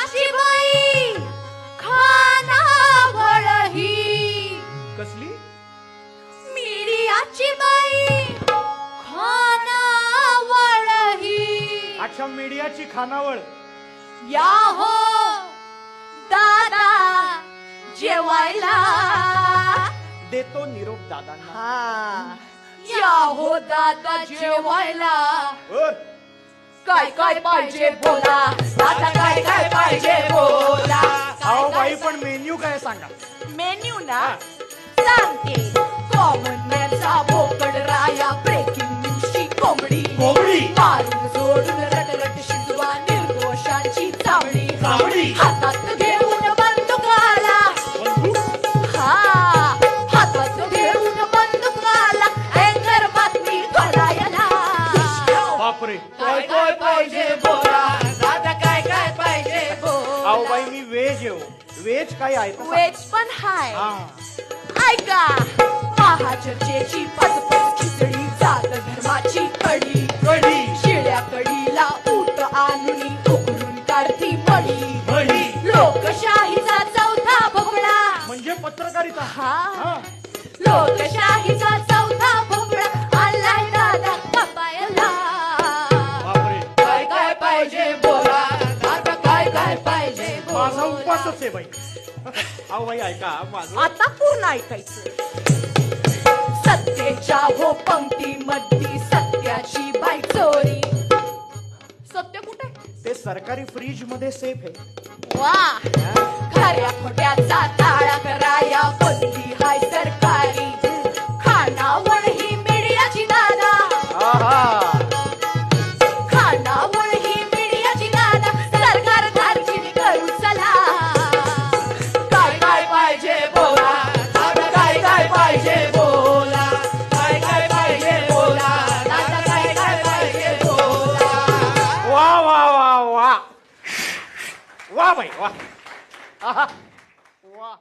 मिडियाची बाई खानावळ ही कसली मिडियाची बाई खानावळ ही अच्छा मीडियाची खानावळ या हो दादा जेवायला देतो निरोप दादांना हा या हो दादा जेवायला बर. काय काय पाहिजे बोला दादा काय काय पाहिजे बोला अहो बाई पण मेन्यू काय सांगा मेन्यू ना सांगते कॉमन मॅनचा बोकड राया ब्रेकिंग न्यूजची कोंबडी कोंबडी. मारून सोडून रटरट शिजवा निर्दोषांची चावडी चावडी. हातात घेऊन बंदुकाला हा हातात घेऊन बंदुकाला अँकर बातमी कळायला बापरे काय काय पाहिजे बोला दादा काय काय पाहिजे बोला अहो बाई मी व्हेज येऊ व्हेज काय आहे तर सांगा. वेज पण हाय हा. ऐका महाचर्चेची पचपच खिचडी जात धर्माची कडी कढी शिळ्या कडीला ऊत आणून उकळून काढती मडी कढी लोकशाहीचा चौथा भोपळा म्हणजे पत्रकारिता हा लोकशाहीचा चौथा भोपळा आणलाय दादा कपायला बापरे काय काय पाहिजे बोला दादा काय काय पाहिजे माझा बोला उपवासच आहे बाई अहो बाई ऐका माझं आता पूर्ण ऐकायचं सत्तेच्या हो पंक्ती मध्ये सत्याची बाई चोरी सत्य कुठे ते सरकारी फ्रीज मध्ये सेफ आहे वा खऱ्या खोट्याचा ताळा कराया बंदी हाय सरकारी खानावळ ही मीडियाची दादा खानावळ ही मीडियाची दादा सरकार दारचिनी करू चला काय काय पाहिजे बोला दादा काय काय पाहिजे बोला काय काय पाहिजे बोला दादा काय काय पाहिजे बोला वा वा वा वा वा बाई वा आहा. वा